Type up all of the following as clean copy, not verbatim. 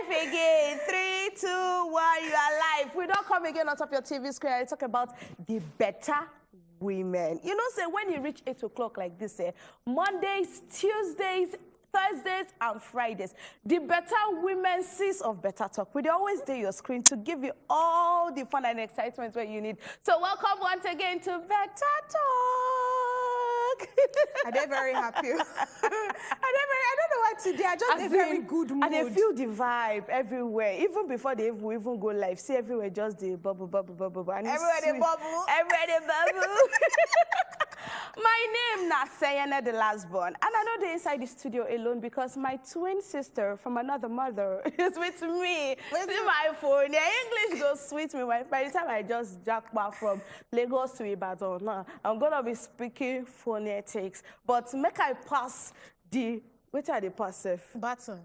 live again. 3, 2, 1, you are live. We don't come again on top of your TV screen. I talk about the better women. You know, say when you reach 8 o'clock like this, Mondays, Tuesdays, Thursdays and Fridays, the better women sees of Better Talk. We always do your screen to give you all the fun and excitement where you need. So welcome once again to Better Talk. I'm very happy. I don't know what today. I just a very good mood. And they feel the vibe everywhere. Even before they even go live, see everywhere just the bubble, bubble, bubble, bubble. And everywhere they bubble. Everywhere they bubble. My name is Sayana the last born, and I know they're inside the studio alone because my twin sister from another mother is with me. See my phone. Yeah, English goes sweet me. By the time I just jack back from Lagos to Ibadan, now I'm gonna be speaking phonetics. But make I pass the button.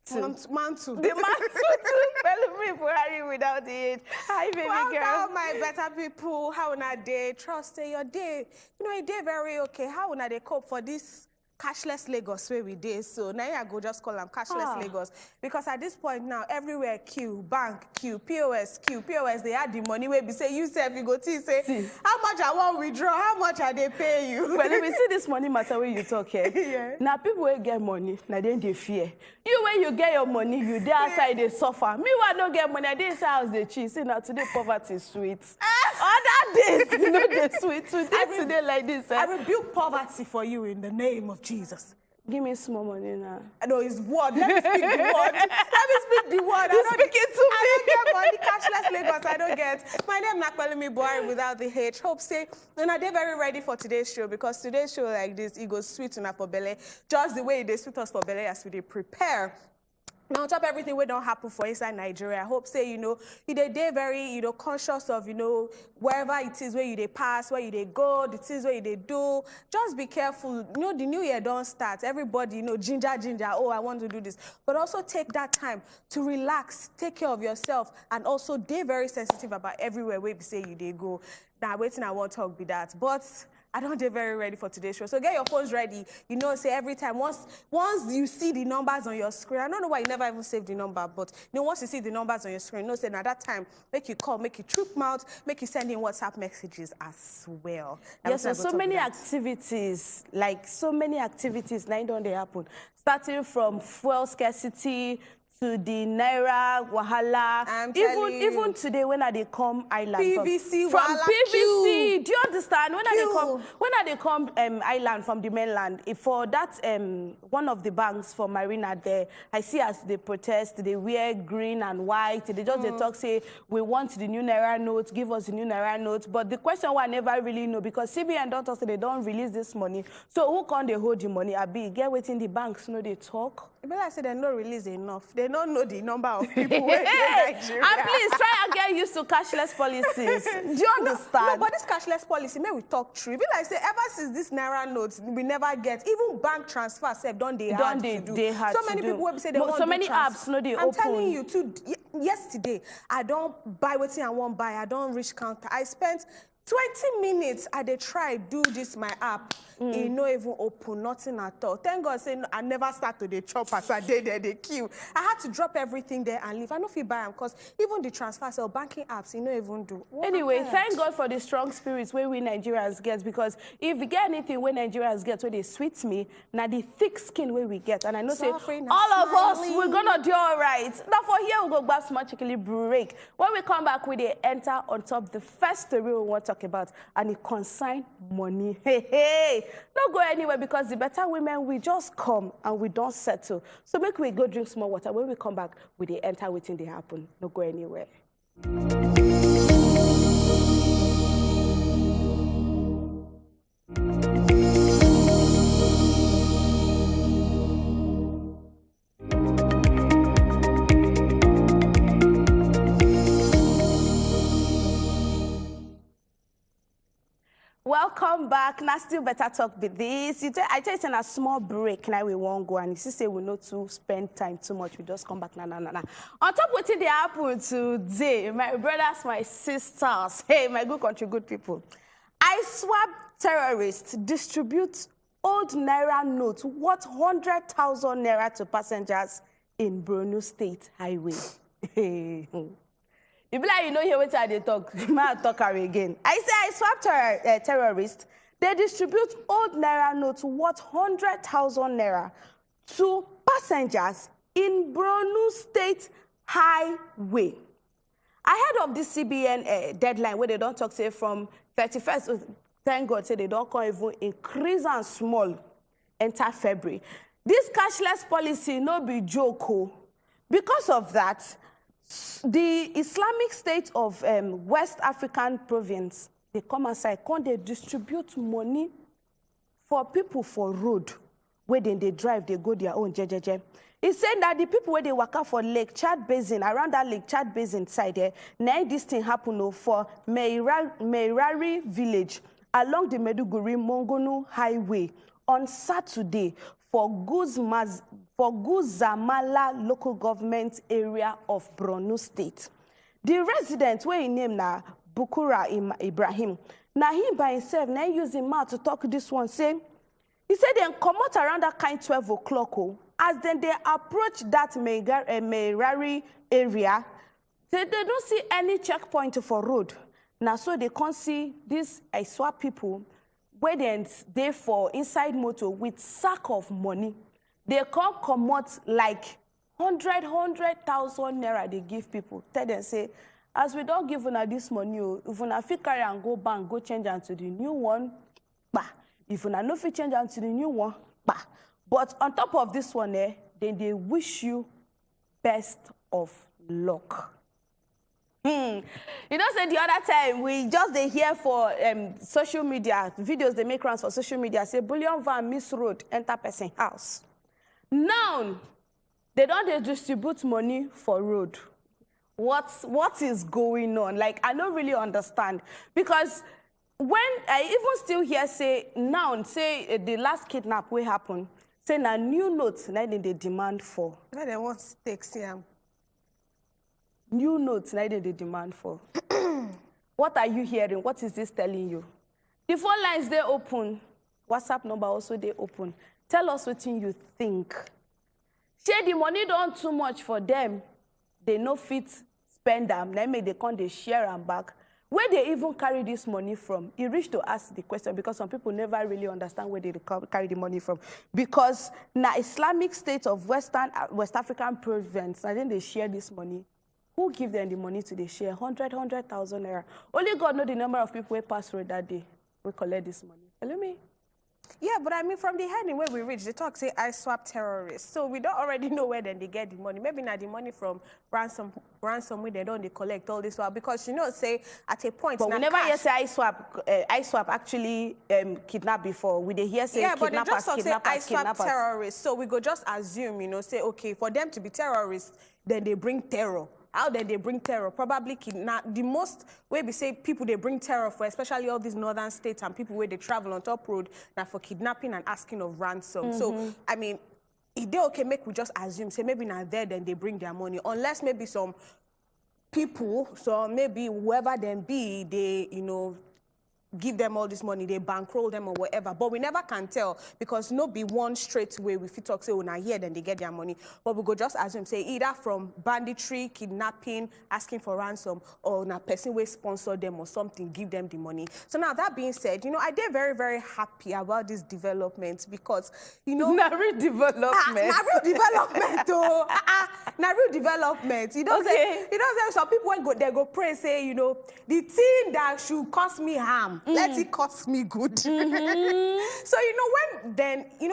Mantle. The mantle to fellow Buhari without the age. Hi, baby girl. My better people. How na day? Trust your day. You know, a day very okay. How na they cope for this cashless Lagos where we did? So now I go just call them cashless Lagos because at this point now everywhere queue, bank queue, POS queue, POS. They add the money where we say you say you go to say how much I want withdraw, how much are they pay you? Well, let me see this money matter where you talk here. Yeah. Now people will get money, now then they fear. You when you get your money, you there outside they suffer. Me when don't get money, I didn't say house they cheat. See now today poverty is sweet. Other days, you know they sweet. Today like this. I rebuke poverty for you in the name of Jesus. Give me small money now. No, it's word. Let me speak the word. Let me speak the word. You speak it to me. I don't get money. Cashless Lagos, I don't get. My name is Buhari without the H. Hope say, and they're very ready for today's show because today's show like this, it goes sweet enough for belly. Just the way they sweet us for belly as we prepare. Now, on top of everything we don't happen for inside Nigeria, I hope say, you know, they're very, conscious of, wherever it is where you they pass, where you they go, the things where you they do. Just be careful. You know, the new year don't start. Everybody, ginger, oh, I want to do this. But also take that time to relax, take care of yourself, and also they're very sensitive about everywhere where you say you they go. Now, waiting, I won't talk be that. But I don't get very ready for today's show. So get your phones ready. Say every time, once you see the numbers on your screen, I don't know why you never even save the number, but once you see the numbers on your screen, say now that time, make you call, make you troop mouth, make you send in WhatsApp messages as well. Yes, so many activities, now don't they happen. Starting from fuel scarcity, to the Naira, Wahala, even today when they come island PVC, from Wahala, PVC, do you understand? When they come island from the mainland, if for that one of the banks for Marina there, I see as they protest, they wear green and white, they just they talk say we want the new Naira note, give us the new Naira note. But the question I never really know because CBN don't talk, say they don't release this money. So who can they hold the money? Abi get waiting the banks know they talk. But I say they don't release enough. They don't know the number of people in Nigeria. And please try and get used to cashless policies. Do you understand? No, but this cashless policy, may we talk true. Even like say, ever since this Naira notes, we never get even bank transfers. Don't they hard to do? They hard so to many do. people will say they want so many apps, no, they I'm open. telling you too. Yesterday, I don't buy what I won't buy. I don't reach counter. I spent 20 minutes I they try do this my app. It no even open, nothing at all. Thank God say I never start to the chop as I did there, the queue. I had to drop everything there and leave. I know if you buy them because even the transfers or banking apps, you know even do. Anyway, thank God for the strong spirits where we Nigerians get because if we get anything where Nigerians get where they sweet me, now the thick skin where we get. And I know say all of us we're gonna do all right. Now for here we'll go back smart chickily break. When we come back we they enter on top the first story we want to talk about and it consign money. Hey. Don't go anywhere because the better women, we just come and we don't settle. So make we go drink some more water. When we come back, we they enter waiting they happen. Don't go anywhere. Welcome back. Now still better talk with this. I tell you in a small break now we won't go and you say we not to spend time too much. We just come back na. On top what did happen today, my brothers, my sisters, hey, my good country, good people. ISWAP terrorists distribute old Naira notes worth 100,000 Naira to passengers in Borno State Highway. You be like, you know, here what they talk. Might talk again. I say ISWAP terrorists. They distribute old Naira notes worth 100,000 Naira to passengers in Borno State Highway. Ahead of this CBN deadline, where they don't talk, say, from 31st, thank God, say they don't come even increase and small enter February. This cashless policy no be joke. Because of that, the Islamic State of West African province, they come aside, they distribute money for people for road, where then they drive, they go their own jejeje. He said that the people where they work out for Lake Chad Basin, around that Lake Chad Basin side there, now this thing happen for Mairari village along the Maiduguri Monguno highway on Saturday for Guzamala local government area of Borno State. The resident, where he named na Bakura Ibrahim, now he by himself, now using mouth to talk this one, say, he said they come out around that kind 12 o'clock, as then they approach that Mairari area, they don't see any checkpoint for road. Now, so they can't see these ISWAP people where they for inside motor with sack of money. They can't come out like 100,000 Naira they give people. Tell them, say, as we don't give una this money, if una fit carry and go bank, go change into the new one, bah. If una no fit change into the new one, bah. But on top of this one, then they wish you best of luck. You know, say the other time, we just they hear for social media, videos they make rounds for social media, say, bullion van miss road, enter person house. Now, they don't distribute money for road. What is going on? Like, I don't really understand. Because when I even still hear, say, now, say the last kidnap will happen, say, na new notes, now they demand for. Where they want to take Siam. New notes, now they demand for. What are you hearing? What is this telling you? The phone lines, they open. WhatsApp number also, they open. Tell us what you think. Say the money don't too much for them. They no fit spend them. Then make they come, they share them back. Where they even carry this money from? You reach to ask the question because some people never really understand where they carry the money from. Because now Islamic State of West African province, and then they share this money. Who give them the money to they share? 100,000 Naira. Only God know the number of people who pass through that day. We collect this money. Follow me? Yeah, but I mean, from the heading where we reach, they talk, say, ISWAP terrorists. So we don't already know where then they get the money. Maybe not the money from ransom where they don't, they collect all this while. Because, you know, say, at a point... But we never hear say ISWAP actually kidnapped before. We they hear say kidnappers, but they just say ISWAP terrorists. So we go just assume, you know, say, okay, for them to be terrorists, then they bring terror. How then they bring terror? Probably kidnap. The most way we say people they bring terror for, especially all these northern states and people where they travel on top road, now for kidnapping and asking of ransom. So, I mean, if they okay, make we just assume, say maybe not there, then they bring their money. Unless maybe some people, so maybe whoever them be, they, you know, give them all this money, they bankroll them or whatever. But we never can tell because no be one straight way we fit talk, say, oh, now here, then they get their money. But we go just assume, say, either from banditry, kidnapping, asking for ransom, or now person will sponsor them or something, give them the money. So now that being said, you know, I did very, very happy about this development because, you know... Not real development. Not real development, though. Not real development. You know, say, some people when they go pray, say, you know, the thing that should cause me harm, let it cost me good. So, you know,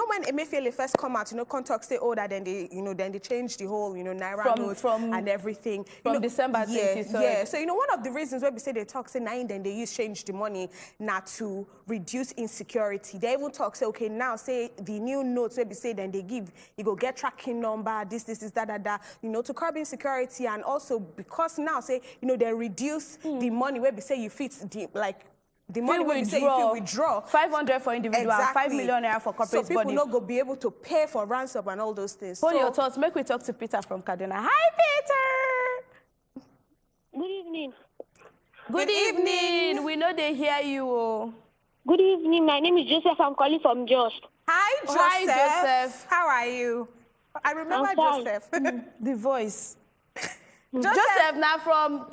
when Emefiele first come out, you know, contact say, oh, that then they, you know, then they changed the whole, you know, Naira note and everything. From you know, December 23rd. Yeah. So, you know, one of the reasons why we say they talk, say, nine, then they change the money not to reduce insecurity. They even talk, say, okay, now, say, the new notes where we say, then they give, you go get tracking number, this, that, you know, to curb insecurity. And also because now, say, you know, they reduce the money where we say you fit, the money when you say if you withdraw 500 for individual, exactly. 5 million Naira for corporate body. So people not go be able to pay for ransom and all those things. Hold your thoughts. Make we talk to Peter from Kaduna. Hi, Peter. Good evening. Good evening. We know they hear you. Good evening. My name is Joseph. I'm calling from Jos. Hi, Joseph. Hi, Joseph. How are you? I remember Joseph. The voice. Joseph, now from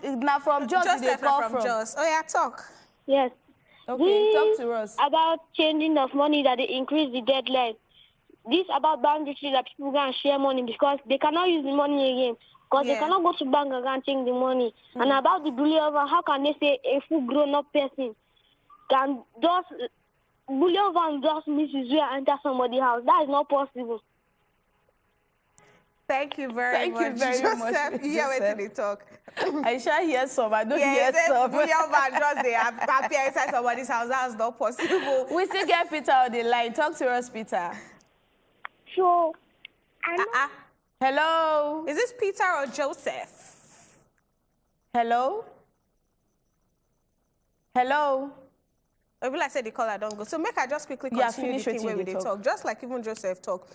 Jos. Joseph, from Jos. Oh, yeah, talk. Yes. Okay, talk to us. About changing of money that they increase the deadline. This about banditry that people can share money because they cannot use the money again. Because they cannot go to bank and change the money. And about the bully over, how can they say a full grown-up person can just bully over and just miss his way and enter somebody's house? That is not possible. Thank you very much. Joseph, you hear where they talk. I shall hear some. I don't hear some. Bully over and just they appear inside somebody's house. That's not possible. We still get Peter on the line. Talk to us, Peter. So, Hello? Is this Peter or Joseph? Hello? Hello? Maybe like I said the caller don't go. So make I just quickly continue the thing where we talk. Just like even Joseph talk.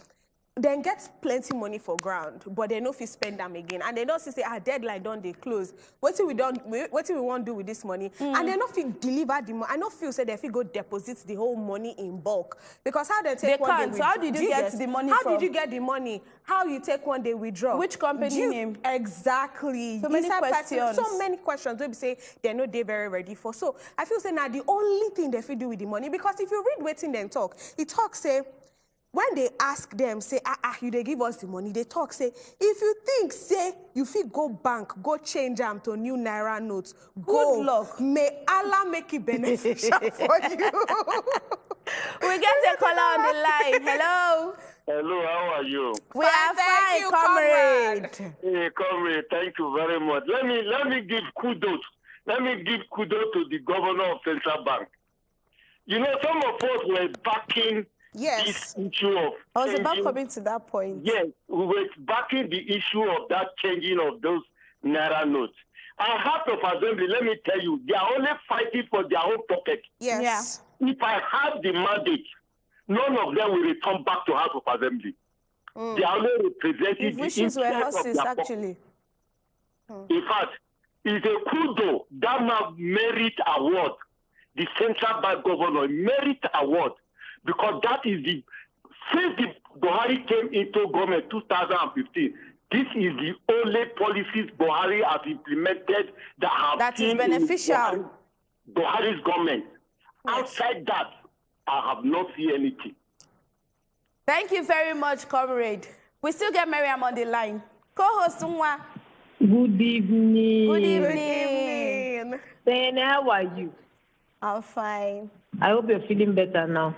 Then get plenty money for ground, but they no fit spend them again. And they don't say our deadline don't they close. What we want to do with this money? And they not fit deliver the money. I don't feel say they fit go deposit the whole money in bulk. Because how they take one day. So how did you get the money from? How did you get the money? How you take one day withdraw? Which company name? Exactly. So many questions. So many questions. They say they're not very ready for. So I feel say now the only thing they fit do with the money, because if you read waiting them talk, it talks say, when they ask them, say, you they give us the money, they talk, say, if you think, say, you fit go bank, go change them to new Naira notes, go. Good luck. May Allah make it beneficial for you. We get a caller on the line. Hello? Hello, how are you? We are fine, comrade. Hey, comrade, thank you very much. Let me give kudos. Let me give kudos to the governor of Central Bank. You know, some of us were backing this issue of I was about coming to that point. Yes, we were backing the issue of that changing of those Naira notes. Our House of Assembly, let me tell you, they are only fighting for their own pocket. Yes. Yeah. If I have the mandate, none of them will return back to House of Assembly. They are only representing the wishes were interest horses, of their actually. In fact, it's a kudo that now merit award. The Central Bank governor merit award. Because that is since the Buhari came into government 2015, this is the only policies Buhari has implemented that is beneficial. Buhari's government. Yes. Outside that, I have not seen anything. Thank you very much, comrade. We still get Miriam on the line. Co-host Unwa. Good evening. Good evening. Ben, how are you? I'm fine. I hope you're feeling better now.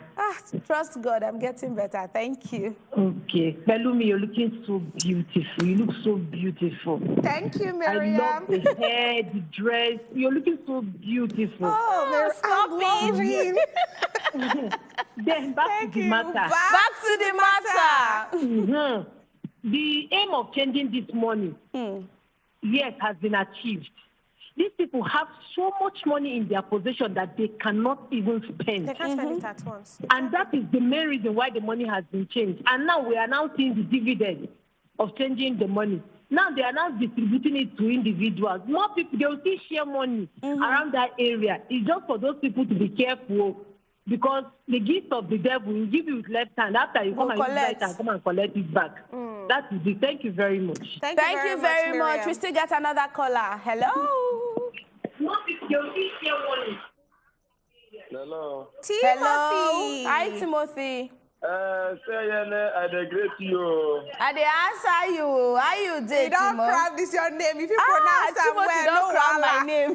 Trust God, I'm getting better. Thank you. Okay. Belumi, you're looking so beautiful. You look so beautiful. Thank you, Miriam. I love the hair, the dress. You're looking so beautiful. Oh, stop it. Then back to the matter. Back to the matter. The aim of changing this money, yes, has been achieved. These people have so much money in their possession that they cannot even spend. They can't spend it at once. And that is the main reason why the money has been changed. And now we are now seeing the dividend of changing the money. Now they are now distributing it to individuals. More people, they will still share money around that area. It's just for those people to be careful, because the gift of the devil will give you with left hand. After you come and use right hand, come and collect it back. That is it. Thank you very much. Thank you very much. We still get another caller. Hello. Hello. Timothy. Hello. Hi, Timothy. I greet you. I dey answer you. How you doing, You don't cry, this your name. If you pronounce it well, don't cry my name.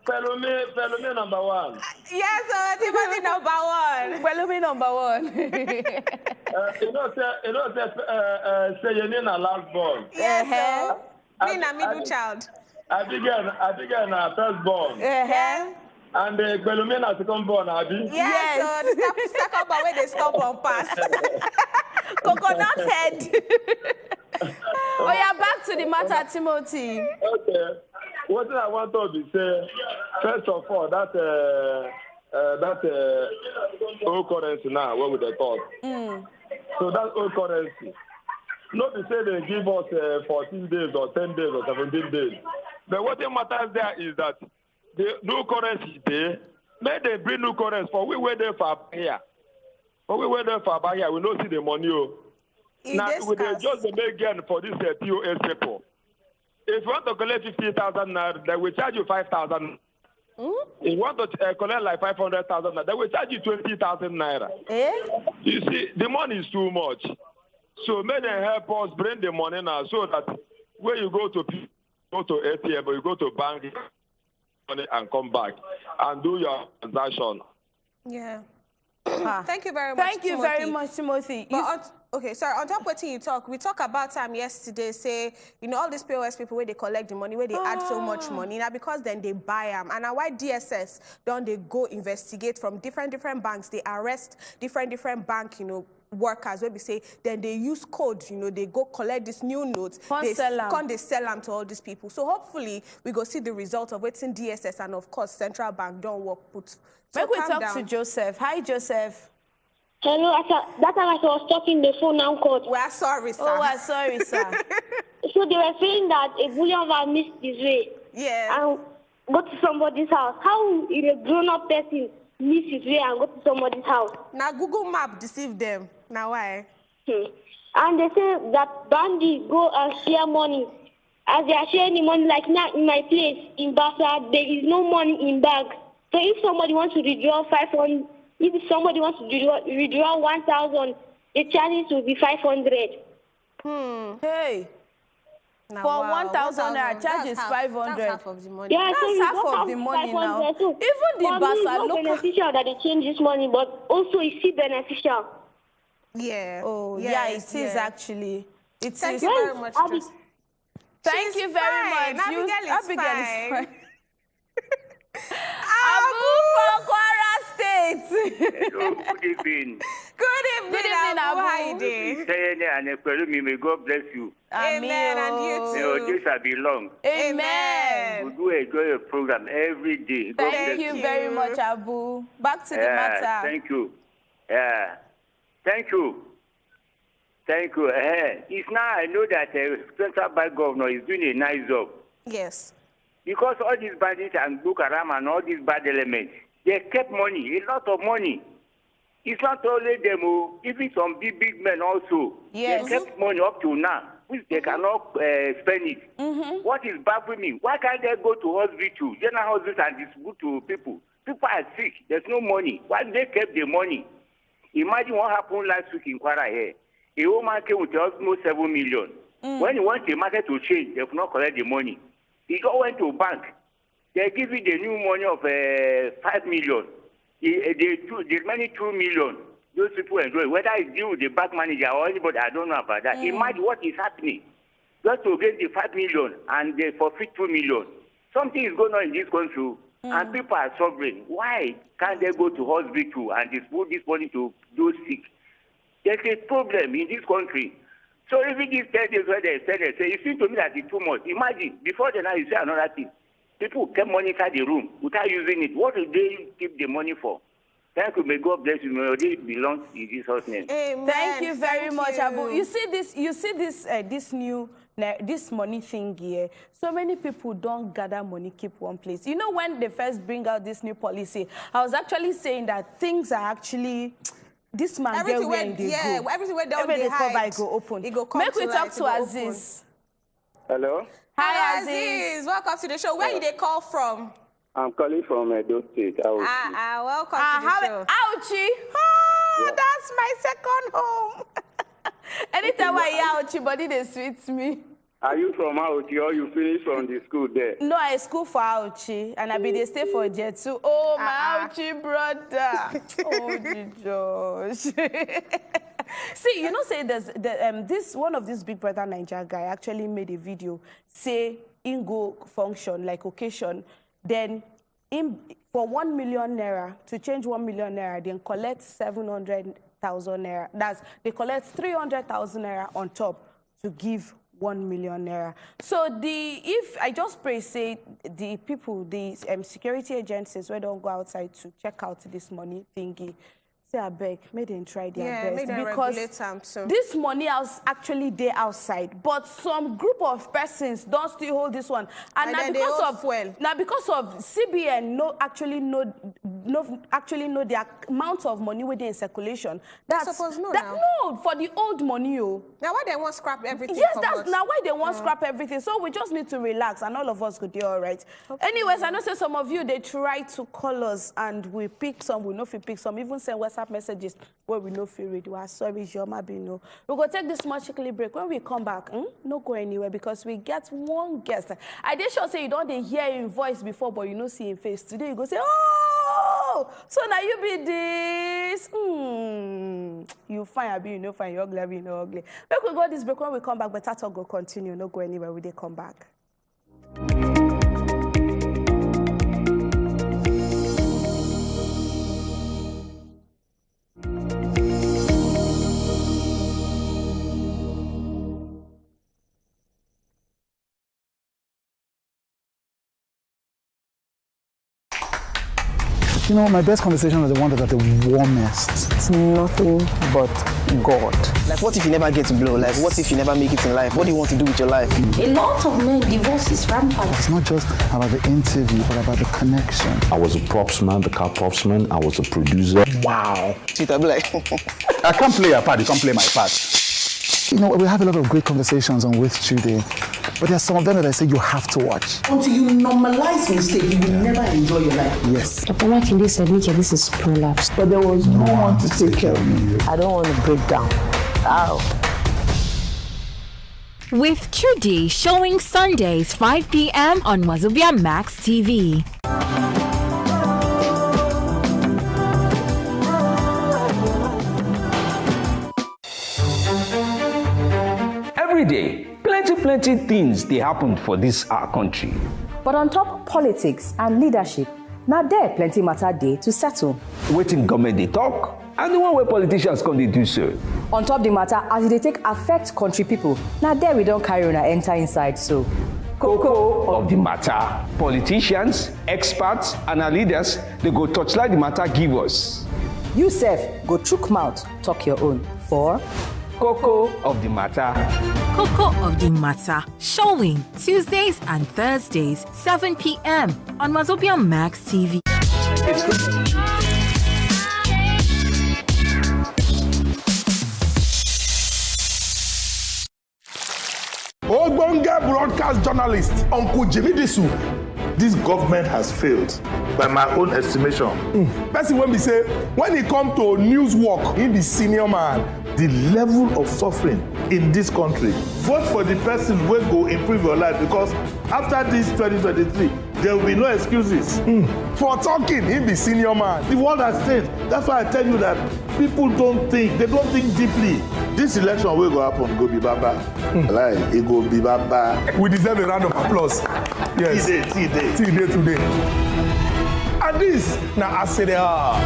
Follow me number one. Yes, Timothy number one. Follow me number one. Say your name a last born. Yes, sir. Me na middle child. I began a first born. And the Belumina second born, Abi? Yes. So the second born where they stop on pass. Coconut head. Oh, yeah, back to the matter, Timothy. Okay. What I want to say, first of all, that old currency now, what would they talk? So that old currency, not to say they give us 14 days or 10 days or 17 days. But what matters there is that the new currency there, may they bring new currency for we were there for here. For we were there for here, we don't see the money. Now, we just make again for this POS people. If you want to collect 50,000 naira, they will charge you 5,000. If you want to collect like 500,000 naira, they will charge you 20,000 naira. You see, the money is too much. So may they help us bring the money now so that when you go to ATM or you go to bank money and come back and do your transaction. Yeah. Thank you very much. Thank you very much, Timothy. Okay, sorry, on top of what you talk, we talk about yesterday, say, you know, all these POS people where they collect the money, where they add so much money, now because then they buy them. And now why DSS don't they go investigate from different banks, they arrest different bank, you know, workers where we say then they use code, you know, they go collect this new notes, they sell them to all these people. So hopefully we go see the result of what's in DSS and of course central bank don't work put. So make we talk to Joseph. Hi, Joseph. Hello, that time I was talking, the phone now called. We're sorry, sir. Oh, we're sorry, sir. So they were saying that a bullion van missed his way. Yeah. And go to somebody's house. How will a grown-up person miss his way and go to somebody's house? Now Google Map deceived them. Now why? And they say that bandits go and share money. As they are sharing the money, like now in my place in Basa, there is no money in bag. So if somebody wants to withdraw 500, if somebody wants to withdraw 1,000, the charges will be 500. Hey. Now, for 1,000 naira, charge is 500. That's half of the money. Yeah, that's so half of the money now. So even the Basa local. It's beneficial that they change this money, but also it's still beneficial. Yeah. Oh, yeah, it is actually. It Thank is. you very much. Thank you very much. Abigail is fine. Abu from Kwara State. Hello, good evening. Good evening, Abu. How are you doing? May God bless you. Amen. And you too. May your days shall be long. Amen. We do enjoy your program every day. God Thank you very much, Abu. Back to the matter. Thank you. Thank you. Thank you. It's now I know that Central Bank Governor is doing a nice job. Yes. Because all these bandits and Boko Haram and all these bad elements, they kept money, a lot of money. It's not only them, even some big men also. Yes. They kept money up to now, which they cannot spend it. What is baffling me? Why can't they go to hospital, general hospital, and distribute to people? People are sick. There's no money. Why they kept the money? Imagine what happened last week in Kwara here. A woman came with almost 7 million. When he wants the market to change, they will not collect the money. He just went to a bank. They give you the new money of 5 million. The remaining 2 million, those people enjoy. Whether it's due with the bank manager or anybody, I don't know about that. Imagine what is happening. Just to get the 5 million and they forfeit 2 million. Something is going on in this country and people are suffering. Why can't they go to hospital and distribute this money to those sick? There's a problem in this country. So even these 10 days where they say, it seems to me that it's too much. Imagine, before the night you say another thing. People kept money inside the room without using it. What do they keep the money for? Thank you. May God bless you. May your day belong in Jesus' name. Amen. Thank you very much, Abu. You see this money thing here. So many people don't gather money, keep one place. You know, when they first bring out this new policy, I was actually saying that things are actually. This man everything where they go. Everything where they hide, go open. It go come Make we talk to light, Aziz. Hello? Hi, Aziz. Welcome to the show. Where did they call from? I'm calling from Edo State. Welcome to the show. Ouchie. Oh, that's my second home. Anytime I hear Ouchie, body they sweet me. Are you from Auchi or you finished from the school there? No, I school for Auchi and I be they stay for Jet too. Oh, my Auchi brother. Oh, Josh. See, you know, say there's this one of these Big Brother Nigeria guy actually made a video say in go function like occasion, then for 1 million naira to change 1 million naira, then collect 700,000 naira. That's they collect 300,000 naira on top to give 1 million naira. So if I just pray, say the people, the security agencies where don't go outside to check out this money thingy, I beg, make them try their best. Make them regulate them too. This money is actually there outside, but some group of persons don't still hold this one. And now because of CBN actually know the amount of money within circulation. That's supposed no for the old money. Now why they want scrap everything? Yes, that's now why they want scrap everything. So we just need to relax, and all of us could do all right. Anyways, I know say some of you they try to call us, and we pick some, we know if we pick some, even send WhatsApp messages where we know feel read. We're sorry, Joma Bino. We're going to take this small chickly break. When we come back, no go anywhere, because we get one guest. I did sure say you don't hear him voice before, but you know see him face. Today you go say, oh, so now you be this. You fine, I be, you know fine, you ugly, I be, you know ugly. Make we go this break. When we come back, but that'll go continue. No go anywhere, we they come back. You know, my best conversations are the ones that are the warmest. It's nothing but God. Like, what if you never get to blow? Like, what if you never make it in life? What do you want to do with your life? A lot of men, divorce is rampant. It's not just about the interview, but about the connection. I was a props man, the car props man. I was a producer. Wow. Sweet, I'll be like... I can't play your part, you can't play my part. You know, we have a lot of great conversations on With Today, but there are some of them that I say you have to watch. Until you normalize mistake, you will never enjoy your life. Yes. Dr. Makinde said, this is prolapse. But there was no one to take care of me. I don't want to break down. Ow. With Today showing Sundays 5 p.m. on wazobiamax TV. Every day, plenty things they happen for this our country. But on top politics and leadership, now there plenty matter day to settle. Waiting government they talk, and the one where politicians come they do so. On top the matter, as they take affect country people, now there we don't carry on enter inside so. Cocoa of the matter. Politicians, experts, and our leaders, they go touchlight the matter give us. You self, go chook mouth, talk your own. For Cocoa of the matter. Cocoa of the matter, showing Tuesdays and Thursdays, 7 p.m. on wazobiamax TV. Ogbonge broadcast journalist, Uncle Jimmy Disu. This government has failed, by my own estimation. Person when we say, when it comes to news work, he be senior man. The level of suffering in this country. Vote for the person who will go improve your life, because after this 2023, there will be no excuses. For talking, he be senior man. The world has changed. That's why I tell you that people don't think, they don't think deeply. This election will go happen, go be baba. Like, it go be baba. We deserve a round of applause. Yes. Today. And this, now I say they are.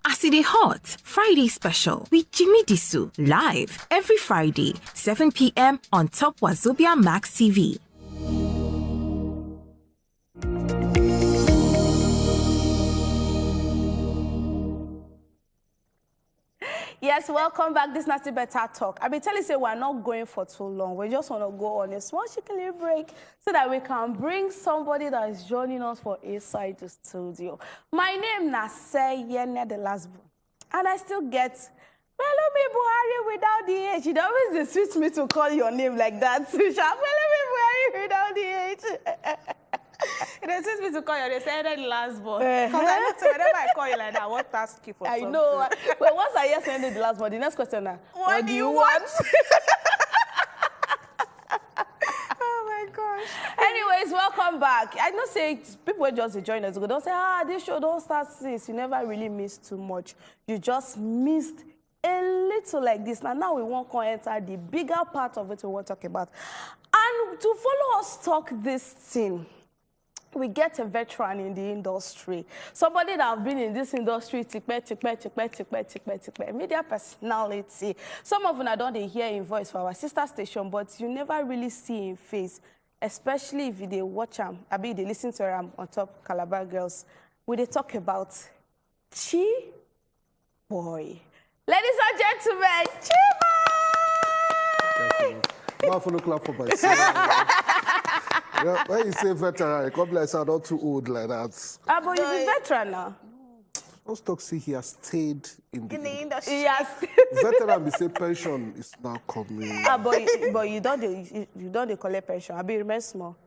Aside Hot Friday special with Jimmy Disu, live every Friday, 7 p.m. on top wazobiamax TV. Yes, welcome back. This Nasty Better Talk. I've been telling you, we're not going for too long. We just want to go on a small chicken break so that we can bring somebody that is joining us for inside the studio. My name is Yene the last one. And I still get, Melumi Buhari without the H. It always suits me to call your name like that. Melumi Buhari without the H. It suits me to call you. They said the last one. Because I know whenever I call you like that, I want to ask you for I something. know. But once I hear saying the last one, the next question now. What do you want? Oh my gosh. Anyways, welcome back. I know say people just join us. Don't say, this show don't start since. You never really missed too much. You just missed a little like this. Now we won't go enter the bigger part of it we want to talk about. And to follow us talk this thing, we get a veteran in the industry, somebody that have been in this industry, media personality. Some of them don't hear in voice for our sister station, but you never really see in face, especially if they watch them, they listen to them on top Calabar Girls we talk about Chi Boy. Ladies and gentlemen, Chi Boy! I'm going to clap for myself. Yeah, when you say veteran, it comes like I'm not too old like that. But you're a veteran now. Let's talk, see, he has stayed in the industry. Yes. Veteran, we say pension is now coming. But you don't collect pension. I be remain small.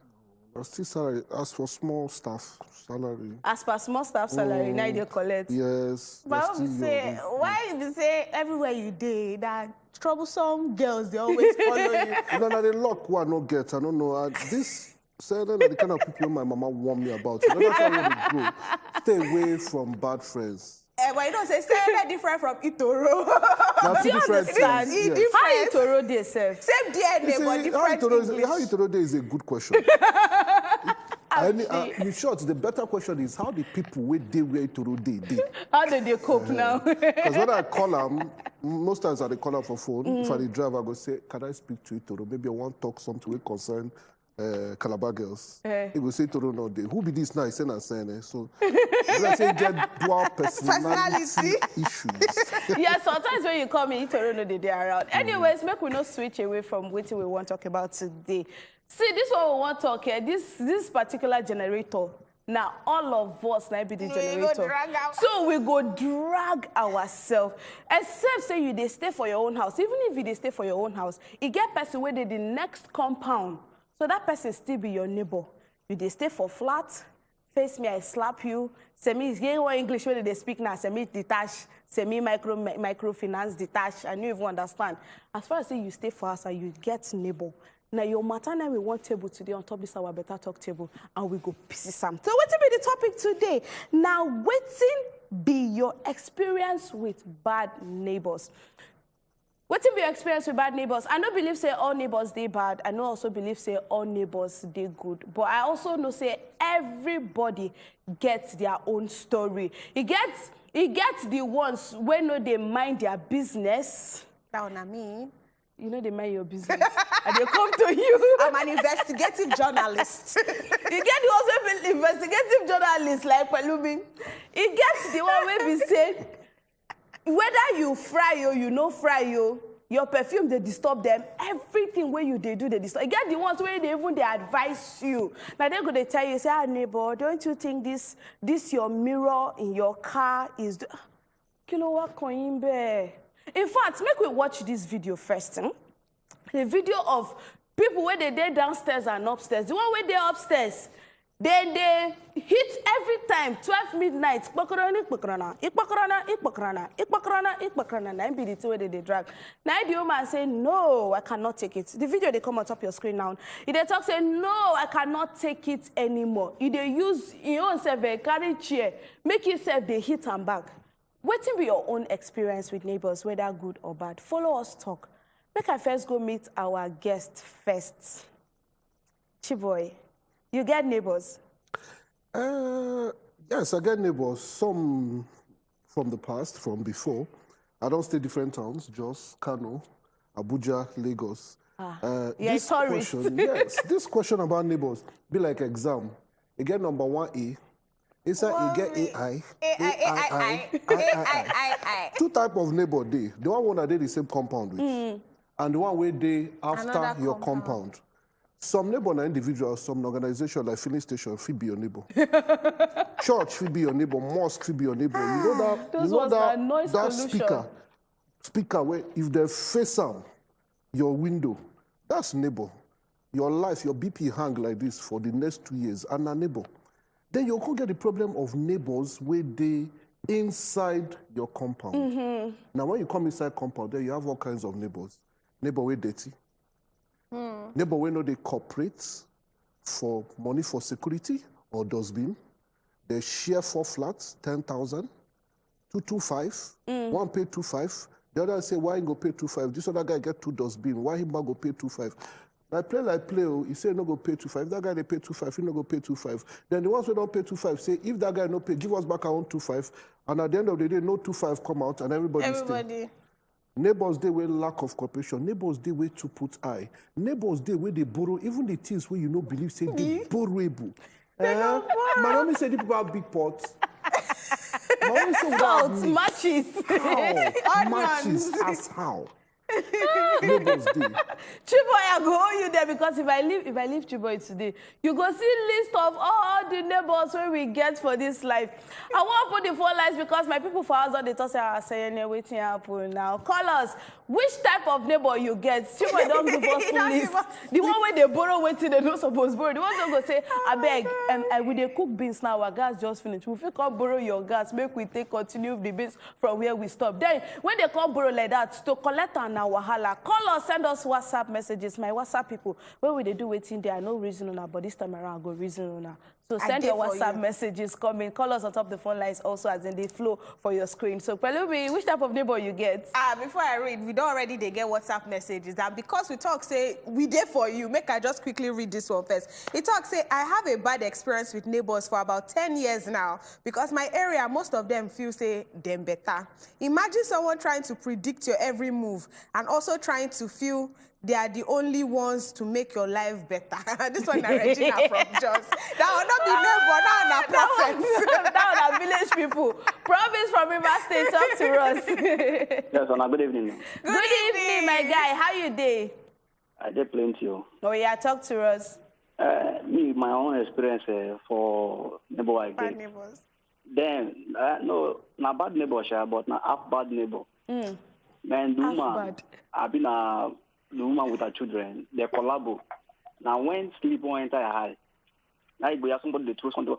Still salary. As for small staff salary. As for small staff salary, now you collect. Yes. But why you say everywhere you did that troublesome girls they always follow you? No, the luck one no get. I don't know. This certain the kind of people my mama warned me about. You know, that's how I want to grow. Stay away from bad friends. But you don't say different from Itoro. That's different things. Yes. How Itoro they serve? Same DNA, but different how Itoro is a good question. In short, the better question is how the people where Itoro did. How do they cope now? Because when I call them, most times I call them for phone. If I drive, I go say, can I speak to Itoro? Maybe I want to talk something with concern Calabar girls. He will say Itoro no day. Who be this now? So let's say get dual personality issues. Yeah, sometimes when you call me, Itoro no day around. Anyways, make we not switch away from what we want to talk about today. See, this one we want to talk here. This particular generator. Now, all of us now be the generator. So we go drag ourselves. Except say you they stay for your own house. Even if you they stay for your own house, you get person where they the next compound. So that person still be your neighbor. You they stay for flat, face me, I slap you. Semi English where they speak now, semi detach, semi microfinance detach, and you even understand. As far as say you stay for us and you get neighbor. Now your matter now we want table today on top this our better talk table and we go pieces some. So what will be the topic today? Now waiting be your experience with bad neighbors. What if your experience with bad neighbors? I don't believe say all neighbors they bad. I don't also believe say all neighbors they good. But I also know say everybody gets their own story. It gets the ones when no they mind their business. That what I mean. You know they mind your business. And they come to you. I'm an investigative journalist. You get the also investigative journalist like Palumi. It gets the one where we say whether you fry or you no fry your perfume they disturb them. Everything where you they do they disturb. You get the ones where they even they advise you. Now they're gonna tell you, say, neighbor, don't you think this your mirror in your car is kilowatt coin bear? In fact, make we watch this video first. The video of people where they downstairs and upstairs. The one where they're upstairs. Then they hit every time, 12 midnight. Ikpakrana. Now be the two where they drag. Now the woman say, no, I cannot take it. The video they come on top your screen now. If they talk say, no, I cannot take it anymore. If they use your own self, carry chair, make yourself they hit and back. What will be your own experience with neighbors, whether good or bad? Follow us talk. Make I first go meet our guest first. Chiboy. You get neighbors? Yes, I get neighbors. Some from the past, from before. I don't stay different towns, Jos, Kano, Abuja, Lagos. This question, yes, this question about neighbors be like exam. You get number 1A. Inside you get AI. Two type of neighbor dey. The one that they the same compound with. And the one where they after your compound. Some neighbor na individual, some organization like filling station fit be your neighbor. Church fit be your neighbor, mosque fit be your neighbor. You know that speaker where if they face your window, that's neighbor. Your life, your BP hang like this for the next 2 years, and a neighbor. Then you can get the problem of neighbors where they inside your compound. Now when you come inside compound, there you have all kinds of neighbors. Neighbor way dirty. Neighbor way no they cooperate for money for security or dustbin. They share 4 flats, 10,000, 225. One pay 2.5. The other say why he go pay 2.5? This other guy get 2 dustbin. Why him go pay 2.5? I play, he say no go pay 2.5. That guy they pay 2.5, he no go pay 2.5. Then the ones who don't pay 2.5 say if that guy no pay, give us back our own 2.5. And at the end of the day, no 2.5 come out and everybody stay. Neighbors they way lack of cooperation. Neighbors they way to put eye. Neighbors they way they borrow even the things where you no believe say they borrowable. My mommy said the people have big pots. Salt, matches. How? Matches as how? Neighbors do. Chiboy, I go hold you there because if I leave Chiboy today, you go see list of all the neighbors where we get for this life. I won't put the phone lines because my people for us they talk say waiting happen now. Call us. Which type of neighbor you get? Chiboy don't give us full list. The one where they borrow waiting, they don't supposed borrow. The one who go say, I beg, we dey cook beans now. Our gas just finished. We fit come borrow your gas. Make we continue the beans from where we stop. Then when they come borrow like that to collect an wahala, call us, send us WhatsApp messages. My WhatsApp people, when we they do waiting there, I know reason on but this time around I go reason on. So send your WhatsApp messages, come in, call us on top of the phone lines also as in they flow for your screen. So Pelumi, which type of neighbor you get? Before I read, we don't already they get WhatsApp messages. And because we talk say we there for you, make I just quickly read this one first. It talk say I have a bad experience with neighbors for about 10 years now because my area, most of them feel say them better. Imagine someone trying to predict your every move and also trying to feel they are the only ones to make your life better. This one is Regina from Jos. That will not be neighbor, that will not prophets. That will village people. Province from River State, talk to us. Yes, Anna, good evening. Good evening, my guy. How you day? I did plenty. Oh yeah, talk to us. Me, my own experience for neighbor I Bad get. neighbors. Then, no, not bad neighbor, but not half bad neighbor. Man, the woman, I've been the woman with her children, they collabo. Now, when sleep won't enter your house, now you go have somebody to throw something.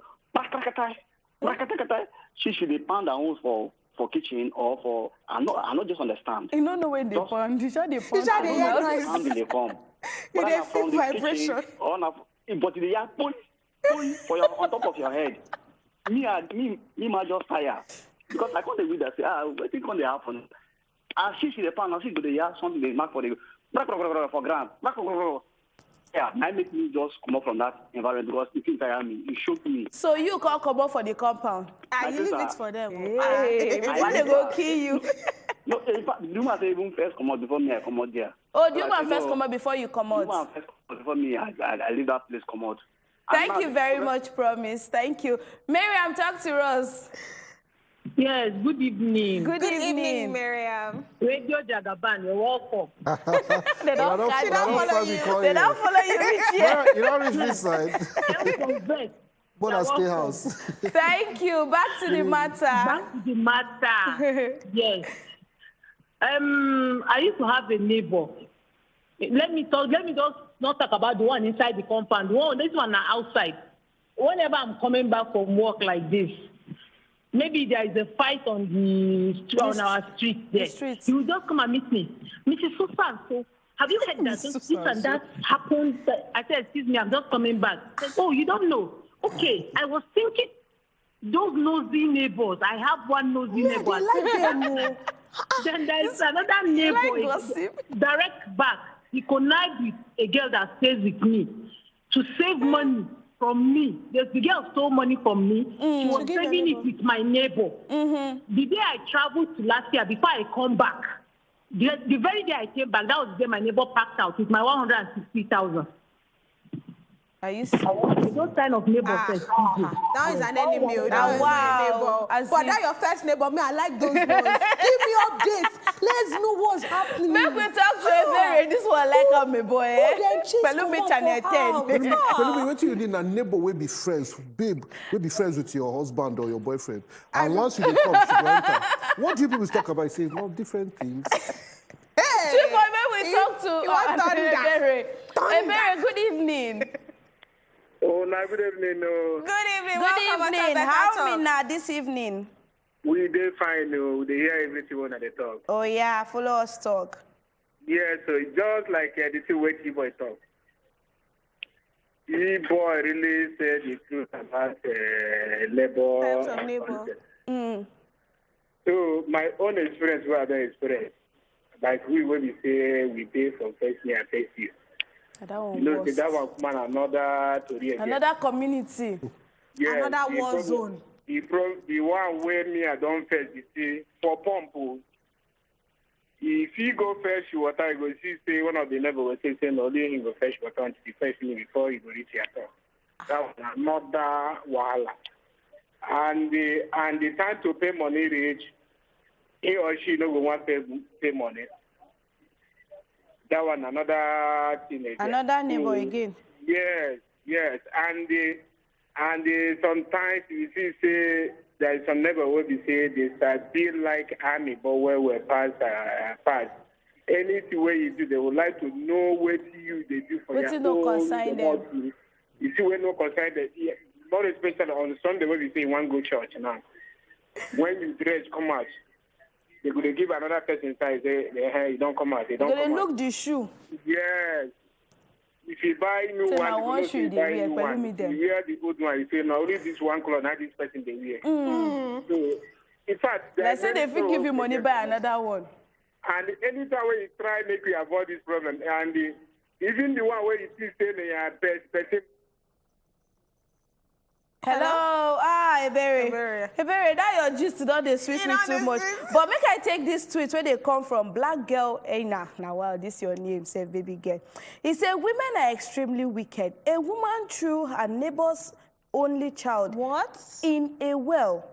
She should be pound her own for kitchen or for. I not just understand. You don't know when they pound. You should they pound. How they come? You dey feel vibration. But they are put for your on top of your head. Me, ma just tire because I can't agree that say what think on the happen. And she the pound. And she go the something they mark for the. For grand. Yeah, I make me just come up from that environment because it feels tire me. It shocked me. So you can't come up for the compound? You leave it for them. Hey, before they go kill you. No, in fact, the woman say even first come out before me, I come out there. Oh, the woman first come out before you come out? The woman first come out before me, I leave that place, come out. Thank you very much, Promise. Thank you. Miriam, talk to us. Yes, good evening. Good evening, Miriam. Radio Jagaban, you're welcome. They don't follow you. They don't follow you reach here. You don't reach this side. But I stay house. Thank you. Back to the matter. Back to the matter. Yes. I used to have a neighbor. Let me just not talk about the one inside the compound. This one outside. Whenever I'm coming back from work like this, maybe there is a fight on our street there. He will just come and meet me. Mrs. Susan, so have you heard that this and that happened? I said, excuse me, I'm just coming back. I said, oh, you don't know? Okay, I was thinking, those nosy neighbors. I have one nosy neighbor. Then there is another neighbor, direct back. He connived with a girl that stays with me to save money from me. The girl stole money from me. She was saving it with my neighbor. The day I traveled to last year, before I come back, the very day I came back, that was the day my neighbor packed out with my 160,000. Are you those kind of neighbors? That is an enemy. That is my neighbor. But that your first neighbor, me, I like those ones. Give me updates. Let's know what's happening. Make we talk to a very this one like me boy. Pelumi channel 10. Pelumi, what you need a neighbor will be friends, babe, will be friends with your husband or your boyfriend. And once you come, she will enter. What do you people talk about? Say no different things. Hey, we talk to Ebere, good evening. Oh, no, good evening. Good evening. Good evening. How are we this evening? We did fine. We hear everything when they talk. Oh, yeah. Follow us talk. Yeah, so it's just like the two way boy talk. Boy really said the truth about labor. So my own experience, what I experience, like we say we pay from first year and first year. That one that one come another story again. Another community. Yes, another war zone. The one where me I don't first, you see, for pump. If you go fetch water, you go see say one of the neighbors will say only you go fetch water until the first thing before you go reach your house. That was another wahala. and the time to pay money reach, he or she no go want pay money. That one another teenager. Another neighbor again. Yes. And sometimes you see say there is some neighbor where we say they start feel like army, but where we pass. Anything where you do, they would like to know what you they do for your no consign them. You see, when no consign them, not especially on Sunday when we say one go church now. When you dress, come out. They could give another person size. You don't come out. They don't come out. Look the shoe. Yes. If you buy new so one, you buy new one. You wear the old one. You say, no, only this one color, not this person they wear. So, in fact, they say they will give you money buy another one. And anytime when you try make you avoid this problem, and even the one where you still say they are best person. Hello, Ebere, that your gist don't they sweet me too much. But make I take this tweet where they come from. Black girl Aina. Now, wow, this is your name, say baby girl. He said, women are extremely wicked. A woman threw her neighbor's only child in a well,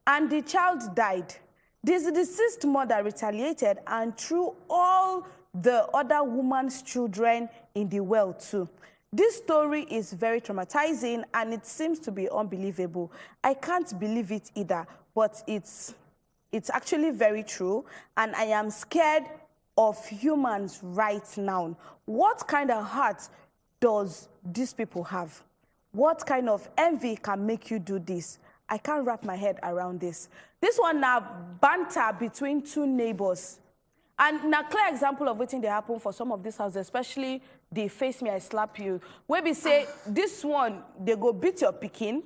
and the child died. This deceased mother retaliated and threw all the other woman's children in the well too. This story is very traumatizing and it seems to be unbelievable. I can't believe it either, but it's actually very true, and I am scared of humans right now. What kind of heart does these people have? What kind of envy can make you do this? I can't wrap my head around this. This one now banter between two neighbors. And now clear example of what they happen for some of these houses, especially the face me, I slap you. Where we say, this one, they go beat your pikin,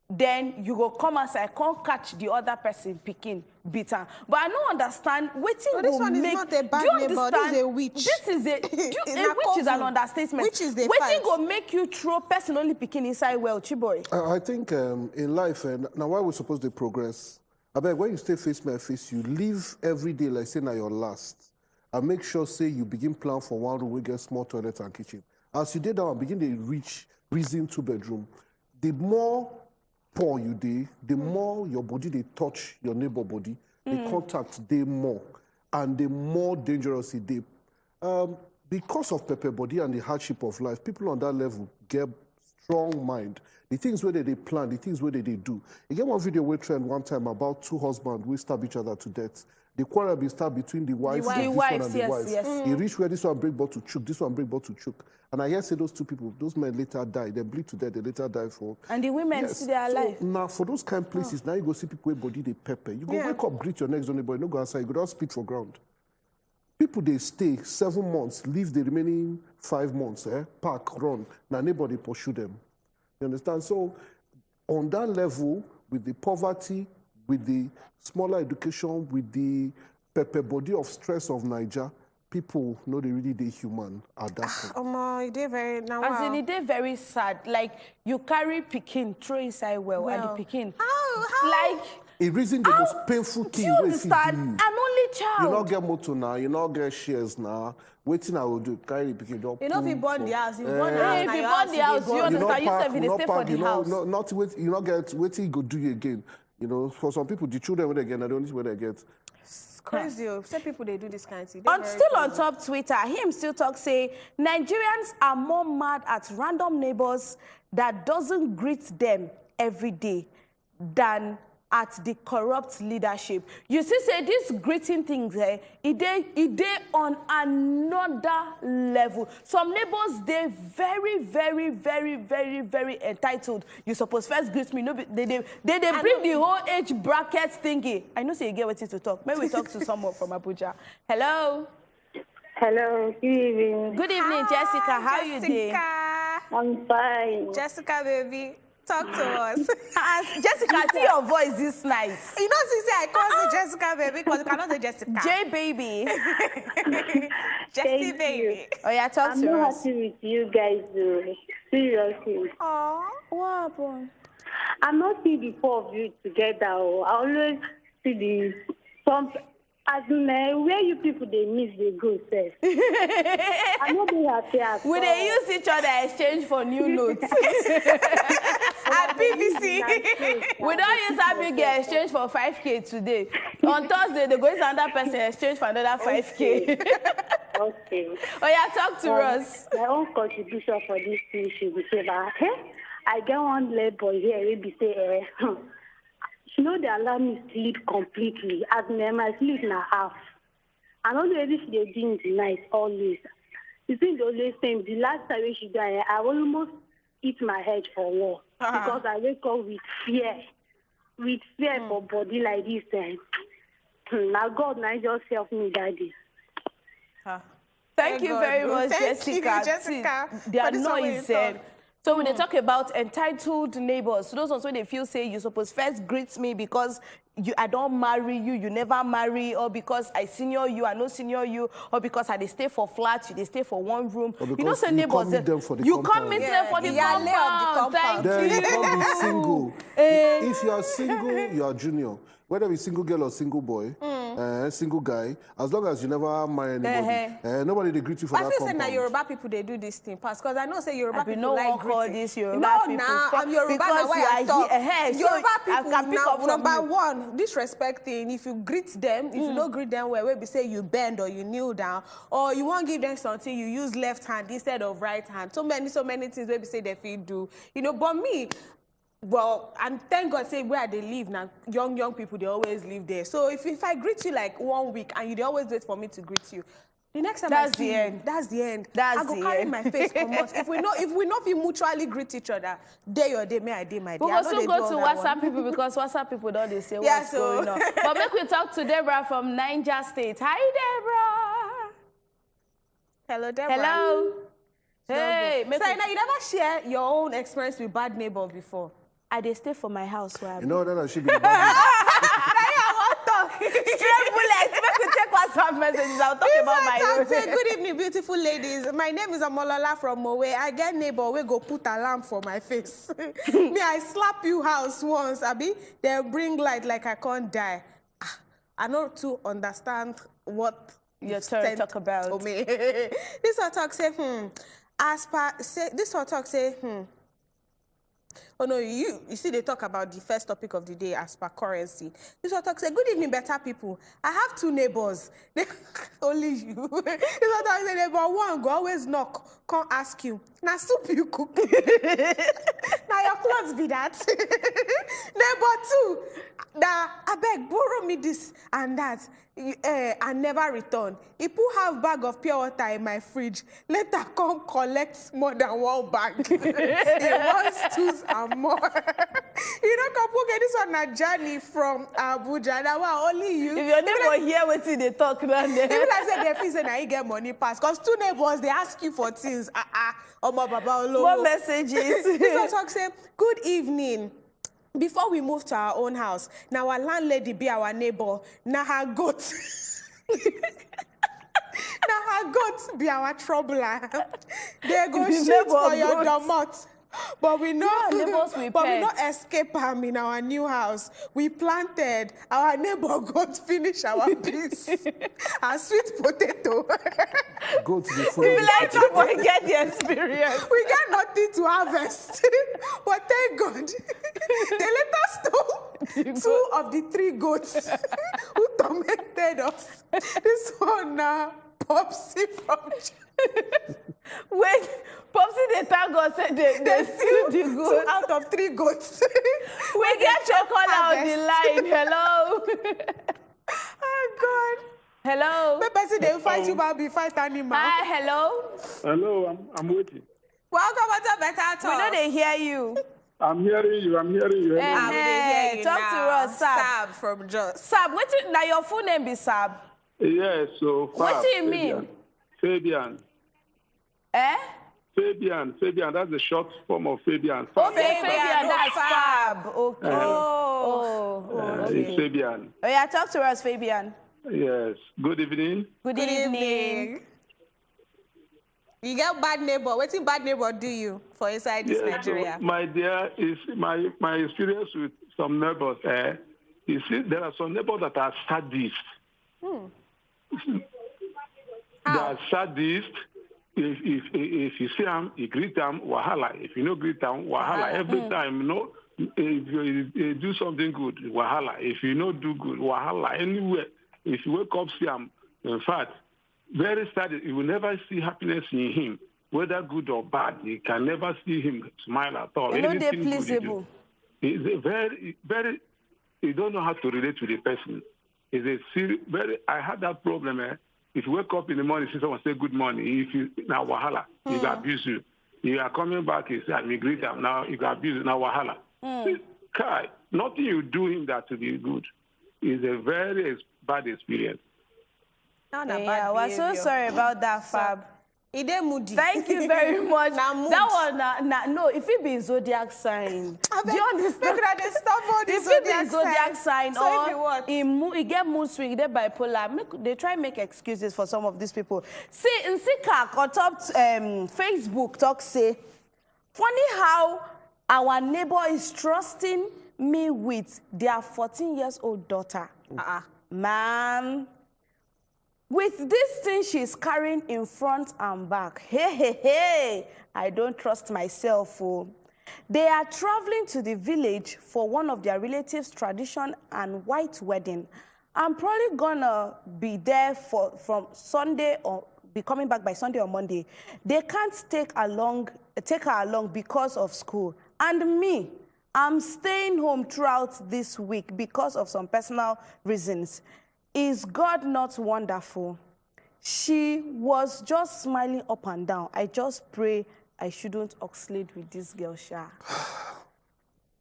then you go come outside, can't catch the other person picking, beat her. But I don't understand, waiting this one is not a bad neighbor, this is a witch. This is a witch is an understatement. Which is the waiting go make you throw person only picking inside well, Chiboy. I think in life, now why we supposed to progress? I bet when you stay face me, I face you, live every day like say now your last. And make sure say you begin plan for one room, we get small toilet and kitchen. As you did that, begin to reason 2-bedroom. The more poor you dey, the more your body they touch your neighbor body, the contact they more, and the more dangerous it dey. Because of pepper body and the hardship of life, people on that level get strong mind. The things where they plan, the things where they do. You get one video we trend one time about two husbands who stab each other to death. The quarrel be start between the wife and this one and the wife. He reached where this one break bottle choke, this one break bottle choke. And I hear say those two people, those men later die. They bleed to death, they later die for. And the women still they are alive. So now for those kind of places, now you go see people with body they pepper. You go wake up, greet your next door neighbor, you no go outside, you go down spit for ground. People they stay 7 months, leave the remaining 5 months, park, run. Now nobody pursue them. You understand? So on that level, with the poverty, with the smaller education, with the pepper body of stress of Niger, people know they really they human at that point. They very now. As in, they very sad. Like you carry pikin, throw inside well, and the pikin. How? Like it reason the most painful thing. You understand? An only child. You not get motor now. You not get shares now. Waiting, I will do carry pikin. You know if you burn the house, you burn the house. If you burn the house, you understand? You say they stay for the house. Not wait. You not get waiting. You go do it again. You know, for some people, the children when they get, I don't know when they get. It's crazy. Some people they do this kind of thing. Still on top Twitter, him still talk say Nigerians are more mad at random neighbors that doesn't greet them every day than at the corrupt leadership. You see, say this greeting things, it dey on another level. Some neighbors, they very, very, very, very, very entitled. You suppose first greet me. No, they bring the whole age bracket thingy. I know say you get what to talk. Maybe we talk to someone from Abuja. Hello. Hello. Good evening. Good evening, Jessica. How you doing? I'm fine. Jessica, baby. Talk to us. Jessica, I see your voice this night. You know, since I call you Jessica, baby, because you cannot say Jessica. J baby. Jessie baby. Oh, yeah, talk to us. I'm not happy with you guys, though. Seriously. Aww. What happened? I'm not seeing the four of you together. I always see as in where you people they miss the good self. I'm not being happy at all. Will they use each other exchange for new notes? At PVC. We don't use that big exchange for 5K today. On Thursday, they go use another person exchange for another 5K. Okay. Oh yeah, talk to us. My own contribution for this thing should be say that I get one labor here. We be say, she know they allow me sleep completely. As my sleep na half. I don't know if they do in the night always. You think the always same. The last time when she died, I almost hit my head for war because I wake up with fear for body like this. Now God, now just help me, Daddy. Thank you very much, Jessica. They are noise. So when they talk about entitled neighbors, so those ones when they feel say you supposed first greet me because I don't marry you, you never marry, or because I senior you, I no senior you, or because I they stay for flats, you they stay for one room. You know, say neighbors, you come meet them for the compound. Thank you. You can't be single. If you are single, you are junior. Whether it's single girl or single boy, single guy, as long as you never marry anybody, nobody they greet you for that compound. I feel say now Yoruba people they do this thing, because I know say Yoruba people no like call greeting. this Yoruba people. Now I'm Yoruba now. Why I talk? Yoruba people now number one disrespecting. If you greet them, if you don't greet them where we say you bend or you kneel down, or you won't give them something, you use left hand instead of right hand. So many things where we say they feel do. You know, but me. Well, and thank God, say where they live now, young people, they always live there. So if I greet you like 1 week and they always wait for me to greet you, the next time that's the end. That's the end. I go carry my face for months. If we not mutually greet each other, day or day, may I day my day. We will soon go to WhatsApp people because WhatsApp people don't they say what's going on. But make we talk to Deborah from Niger State. Hi, Deborah. Hello, Deborah. Hello. Hey, so now you never share your own experience with bad neighbor before? I they stay for my house where you know that should be bad neighbor. Straight bullets. Make we take WhatsApp messages. I'll talk about my own. Say, good evening, beautiful ladies. My name is Amolola from Mowe. I get neighbor, we go put alarm for my face. Me, I slap you house once, Abi. They bring light like I can't die. I don't too understand what your turn talk about. Me. This one talk say, as per say this one talk say, Oh no, you see they talk about the first topic of the day as per currency. This one talk say, good evening, better people. I have 2 neighbors. Only you. This one talk say, neighbor 1 go always knock, can't ask you. Now soup you cook. Now your clothes be that. Neighbor 2, I beg, borrow me this and that. And never return. He put half bag of pure water in my fridge. Later come collect more than 1 bag. He wants 2 and more. You know, Kapuke, this one a journey from Abuja. That one only you. If your neighbor hear what they talk about them. Even I said they feel say now you get money pass. Because 2 neighbors, they ask you for things. What messages? This one talk say, good evening. Before we move to our own house, now our landlady be our neighbor. Now her goat. Now her goat be our troubler. They go shoot for your domot. But we know, we not escape them in our new house. We planted our neighbor goat finish our piece. Our sweet potato. Goat before. We like to get the experience. We got nothing to harvest. But thank God, they let us stole 2 of the 3 goats who tormented us. This one now, Popsy from Wait, Popsy, they thank God said they steal the goats. 2 out of 3 goats. We get your call out the line. Hello. Oh, God. Hello. Maybe they fight you, but be fight animal. Hi, hello. Hello, I'm waiting. Welcome to Better Talk. We know they hear you. I'm hearing you. Hey, talk to us, Sab from Jos. Sab, now your full name be Sab? Yes, so what do you mean? Fabian. Fabian, that's the short form of Fabian. Okay, Fabian, that's Fab. Okay. It's Fabian. Oh yeah, talk to us, Fabian. Yes. Good evening. Good evening. You get bad neighbor. What did bad neighbor do you for inside this Nigeria? So, my dear, is my experience with some neighbors. You see, there are some neighbors that are sadists. They are sadists. if you see him, you greet him, wahala. If you no greet him, wahala. Every time, if you do something good, wahala. If you no do good, wahala. Anywhere, if you wake up, see him. In fact, very sad. You will never see happiness in him, whether good or bad. You can never see him smile at all. You know they're pleasable. He's a very. You don't know how to relate to the person. It's a very. I had that problem. If you wake up in the morning, see someone say good morning. If you now wahala, he will abuse you. You are coming back, he said, I greet them. Now you can abuse you, now wahala. Kai, nothing you do him that to be good. It's a very bad experience. Yeah, we're so sorry about that, Fab. Moody. Thank you very much. That one, no, if it be zodiac sign, do you understand? If it be zodiac sign, or it get mood swing, they bipolar. They try and make excuses for some of these people. See, in Sika, on top Facebook talk say, funny how our neighbor is trusting me with their 14-year-old daughter. Man. With this thing she's carrying in front and back, hey, I don't trust myself. Oh. They are traveling to the village for one of their relatives' tradition and white wedding. I'm probably gonna be there from Sunday or be coming back by Sunday or Monday. They can't take her along because of school. And me, I'm staying home throughout this week because of some personal reasons. Is God not wonderful? She was just smiling up and down. I just pray I shouldn't oscillate with this girl, Sha.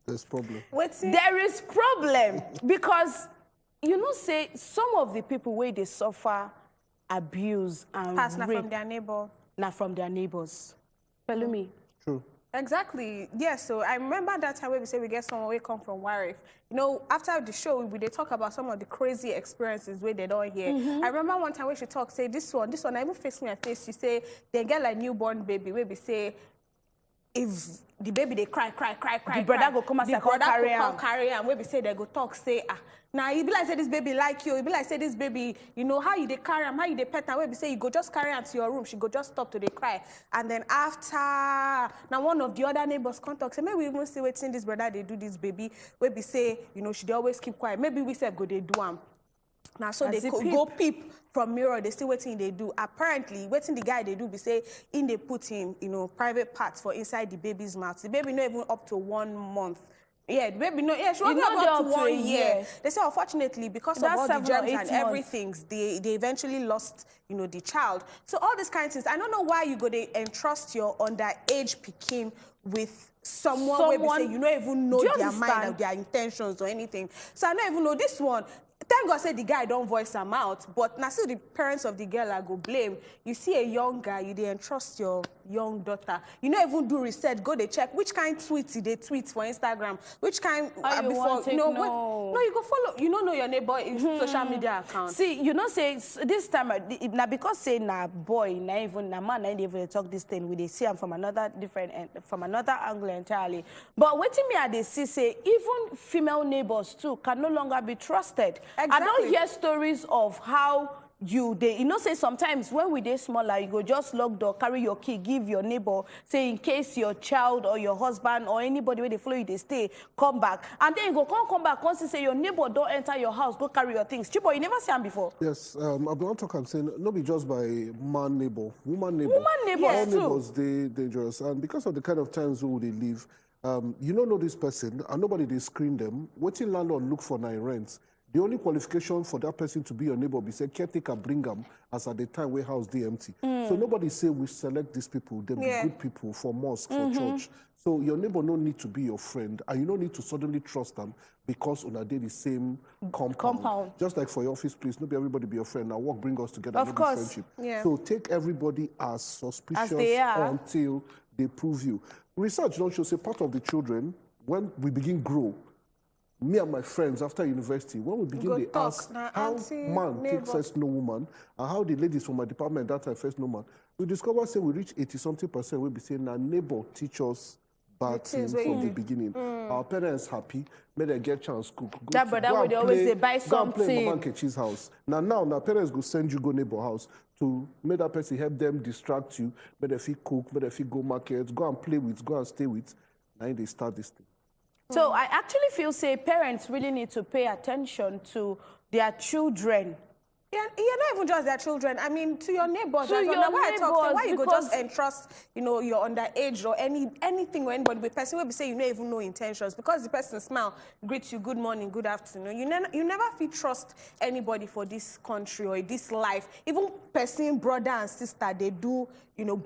There's problem. There is problem because, you know, say some of the people where they suffer abuse and rape. From their neighbor. Not from their neighbors. Follow me. True. Exactly. Yes. So I remember that time where we say we get someone who come from Warif. You know, after the show, they talk about some of the crazy experiences where they don't hear. I remember one time when she talked, say this one, I even face me a face. She say they get like newborn baby where we say if the baby they cry, the brother go come and carry him. Where we say they go talk, say now you be like say this baby like you. You be like say this baby, you know how you they carry him, how you they pet him. Where we say you go just carry him to your room, she go just stop to they cry. And then after, now one of the other neighbors contact say maybe we even see waiting this brother they do this baby. Where we say you know she they always keep quiet. Maybe we say go they do him. Now so they go peep from mirror. They still waiting they do. Apparently waiting the guy they do. Be say in they put him private parts for inside the baby's mouth. The baby not even up to 1 month. Yeah, the baby no. Yeah, she was not up to 1 year. They say unfortunately because of all the germs and everything, they eventually lost the child. So all these kinds of things. I don't know why you go to entrust your underage pikin with someone where we say you don't even know their mind or their intentions or anything. So I don't even know this one. Thank God said the guy don't voice him out, but now still the parents of the girl I go blame. You see a young guy, you didn't trust your young daughter. You don't even do research, go they check which kind tweets they tweet for Instagram, which kind before no, you go follow. You don't know your neighbor is social media account. See, you know say this time now because say na boy, na even na man, na even talk this thing. We they see him from another different end, from another angle entirely. But waiting me at they see say even female neighbors too can no longer be trusted. Exactly. I don't hear stories of how say sometimes when we dey smaller, you go just lock door, carry your key, give your neighbor, say in case your child or your husband or anybody where they follow you, they stay, come back. And then you go come back, once you say your neighbor don't enter your house, go carry your things. Chipo, you never see them before. Yes, I've been talking saying, not be just by man neighbor, woman neighbor. Woman neighbors all too. Neighbors, they dangerous. And because of the kind of times who they live, you don't know this person and nobody they screen them. Waiting landlord look for 9 rents. The only qualification for that person to be your neighbor be say caretaker bring them as at the time where house they empty. So nobody say we select these people. They be good people for mosque, for church. So your neighbor no need to be your friend, and you don't need to suddenly trust them because on a day the same compound. Just like for your office, please, not be everybody be your friend. Now work bring us together. Of course. Friendship. Yeah. So take everybody as suspicious until they prove you. Research don't show say part of the children when we begin grow. Me and my friends after university, when we begin to ask how man take first no woman, and how the ladies from my department that time first no man, we discover say we reach 80-something% we be saying now neighbor teach us bad things from the beginning. Our parents happy, may they get chance cook. That brother would always say, buy something. Go and play Mama Nkechi's house. Now parents go send you go neighbor house to make that person help them distract you, may they feel cook, may they feel go market, go and play with, go and stay with. Now they start this thing. So I actually feel, say, parents really need to pay attention to their children. Yeah, not even just their children. I mean, to your neighbors. To your neighbors, why you go just entrust, your underage or anything or anybody with person will be saying you don't even know intentions because the person smile, greets you, good morning, good afternoon. You never feel trust anybody for this country or this life. Even person, brother and sister, they do,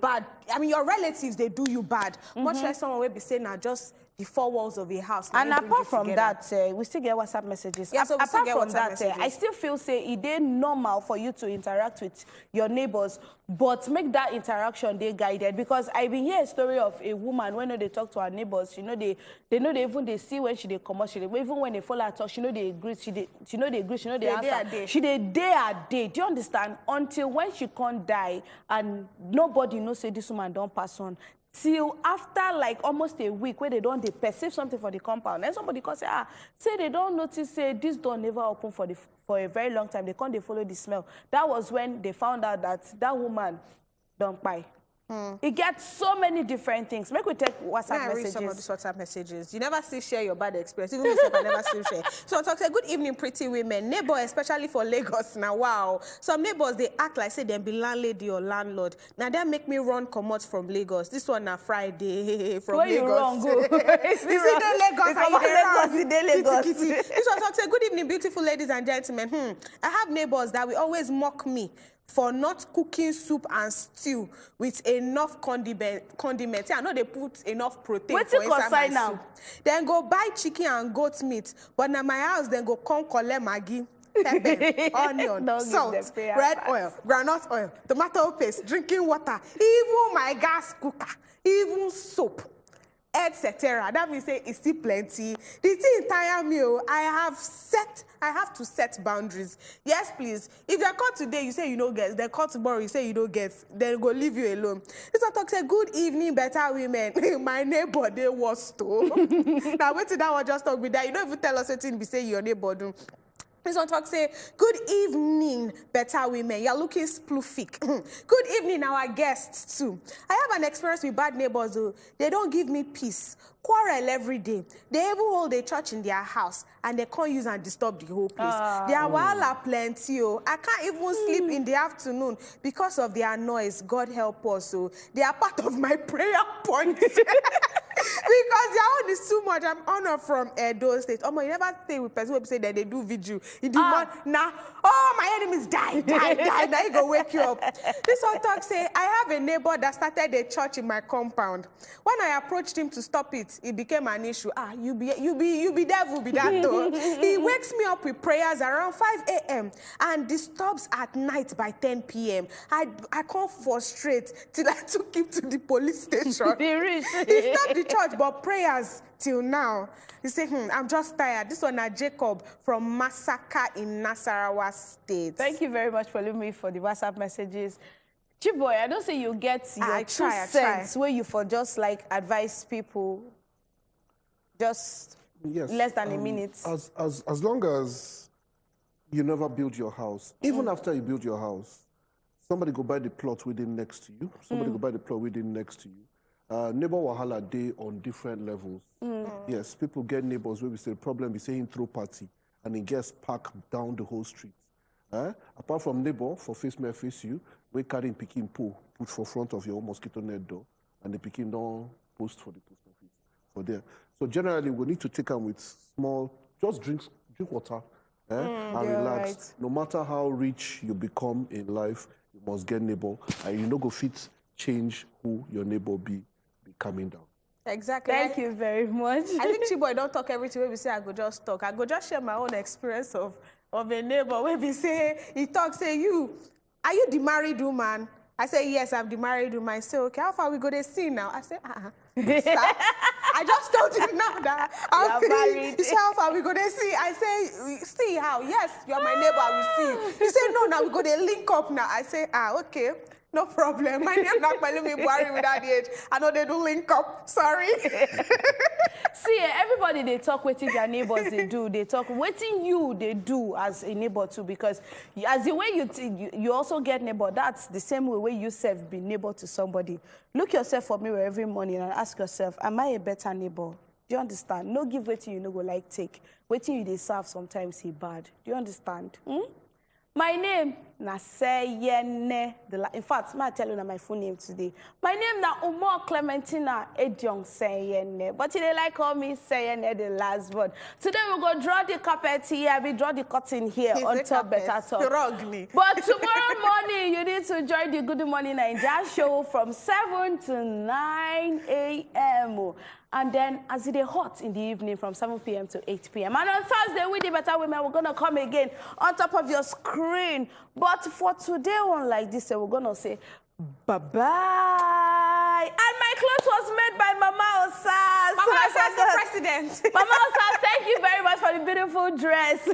bad. I mean, your relatives, they do you bad. Much less someone will be saying now just the four walls of a house. And apart from that, we still get WhatsApp messages. Yeah, so apart from that, I still feel, say, it is normal for you to interact with your neighbors, but make that interaction they guided. Because I've been hear a story of a woman when they talk to her neighbors, they know they see when she they come out, even when they follow her talk, they agree, they answer. She they day a day. Do you understand? Until when she can't die and nobody knows say this woman don't pass on. Till after like almost a week where they perceive something for the compound. And somebody can say, say they don't notice, say this door never open for a very long time. They follow the smell. That was when they found out that woman don't buy. It gets so many different things. Make we take WhatsApp messages. Read some of these WhatsApp messages. You never still share your bad experience. Even myself, I never still share. So talk say, good evening, pretty women. Neighbor, especially for Lagos now. Wow. Some neighbors, they act like say they be landlady or landlord. Now that make me run come out from Lagos. This one na Friday from where Lagos. You wrong, go. You see the Lagos. This one talk say, good evening, beautiful ladies and gentlemen. I have neighbors that will always mock me for not cooking soup and stew with enough condiment. I know they put enough protein for inside my soup. Then go buy chicken and goat meat. But now my house, then go come collect Maggi, pepper, onion, salt, red oil, groundnut oil, tomato paste, drinking water, even my gas cooker, even soap, etc. That means say it's still plenty. The thing tire me. I have to set boundaries. Yes, please. If they call today, you say you don't get. They call tomorrow, you say you don't get. Then go leave you alone. This one talk say, good evening, better women. My neighbor, they was too. Now wait till that one just talk with that. You don't even tell us anything. Be say your neighbor do. This one talk say, good evening, better women. You're looking sploofik. Good evening, our guests too. I have an experience with bad neighbors though. They don't give me peace. Quarrel every day. They even hold a church in their house and they can't use and disturb the whole place. Their wahala plenty. I can't even sleep in the afternoon because of their noise. God help us. They are part of my prayer point. Because their own is too much. I'm honored from Edo State. You never stay with person who say that they do vigil. In the month, now, my enemies die. Now you go wake you up. This one talk say, I have a neighbor that started a church in my compound. When I approached him to stop it, it became an issue. You be devil, be that though. He wakes me up with prayers around 5 a.m. and disturbs at night by 10 p.m. I can't frustrate till I took him to the police station. He stopped the church, but prayers till now. He said, I'm just tired. This one is Jacob from Masaka in Nasarawa State. Thank you very much for leaving me for the WhatsApp messages. Chiboy, I don't say you get your 2 cents where you for just like advise people just less than a minute. As long as you never build your house, even after you build your house, somebody go buy the plot within next to you, somebody go buy the plot within next to you. Neighbor wahala day on different levels. Yes, people get neighbors where we say the problem we say in throw party and it gets packed down the whole street. Apart from neighbor for face me face you, we carry picking pole put for front of your mosquito net door and the picking don't post for the post office for there. So generally we need to take them with small, just drink water and relax. Right. No matter how rich you become in life, you must get neighbor and you no go fit change who your neighbor be coming down. Exactly. Thank you very much. I think Chiboy don't talk everything where we say I go just talk. I go just share my own experience of a neighbor where we say, he talks, say, are you the married woman? I say, yes, I'm the married woman. I say, okay, how far we go to see now? I say, I just told him now that I'm married. He said, how far we go to see? I say, see how? Yes, you're my neighbor, I will see. He said, no, now we go to link up now. I say, okay. No problem. My name is Nakwelumi Buhari without the age. I know they do link up. Sorry. See, everybody they talk waiting their neighbors they do. They talk waiting you they do as a neighbor too, because as the way you also get neighbor, that's the same way you self be neighbor to somebody. Look yourself for mirror every morning and ask yourself, am I a better neighbor? Do you understand? No give waiting you no go like take. Waiting you they serve sometimes he bad. Do you understand? My name na Seyene. In fact, I tell you my full name today. My name na Umo Clementina Ediong Seyene. But they like call me Seyene the last word. Today we go draw the carpet here. We draw the curtain here on top better talk. You're ugly. But tomorrow morning you need to join the Good Morning Naija show from 7 to 9 a.m. And then as it is hot in the evening from 7 p.m. to 8 p.m. And on Thursday, with the Better Women, we're going to come again on top of your screen. But for today, one like this, we're going to say bye-bye. And my clothes was made by Mama Osas. Mama Osas, the president. Mama Osas, thank you very much for the beautiful dress.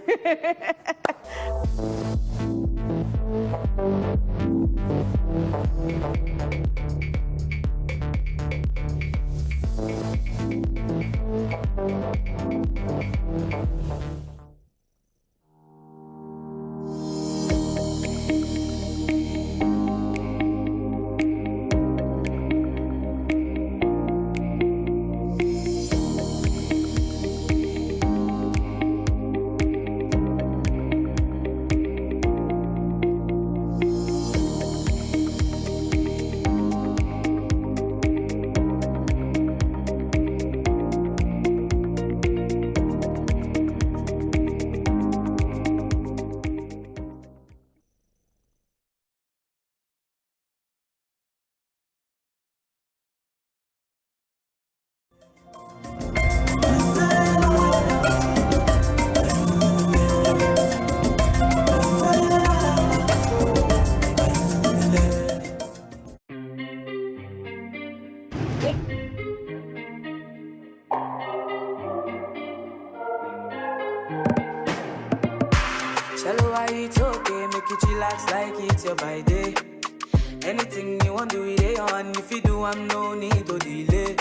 Shallow, it's okay, make it relax like it's your by day. Anything you want to do it on, if you do, I'm no need to delay.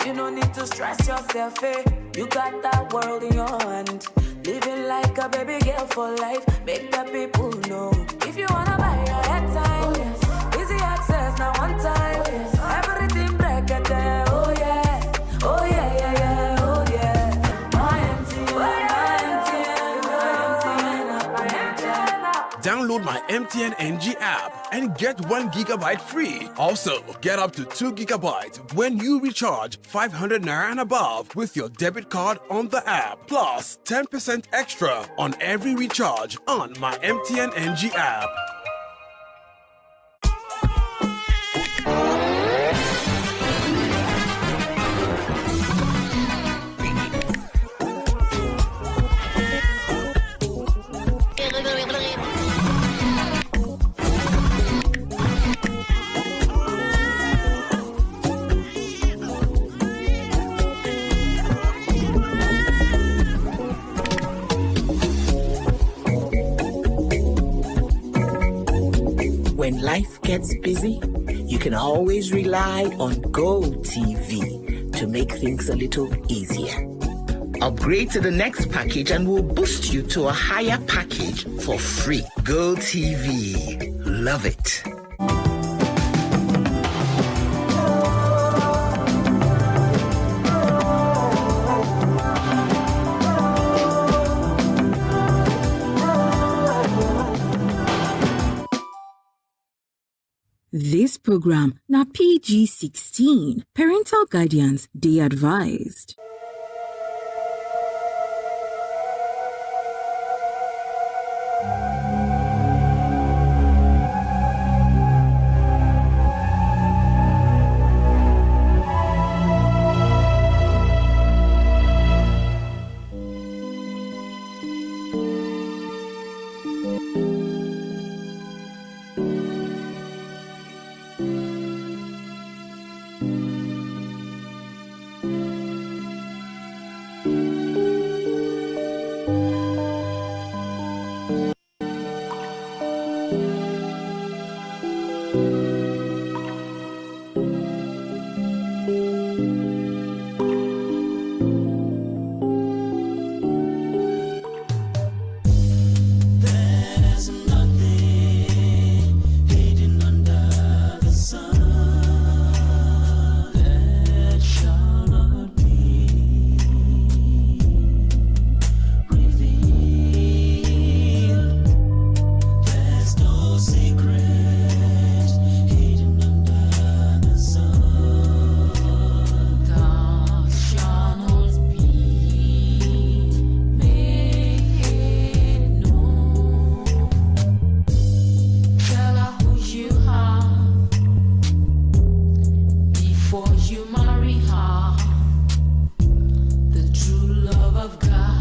You no need to stress yourself, eh? You got that world in your hand. Living like a baby girl for life, make the people know. If you wanna buy your headtime, easy access, now one time. Everything break it there, oh yeah, oh yeah, yeah, yeah, oh yeah. My MTN. Download my MTN NG app and get 1 gigabyte free. Also, get up to 2 gigabytes when you recharge 500 Naira and above with your debit card on the app. Plus 10% extra on every recharge on my MTN NG app. When life gets busy, you can always rely on Gold TV to make things a little easier. Upgrade to the next package and we'll boost you to a higher package for free. Gold TV. Love it. This program na PG-16. Parental guardians they advised. of God.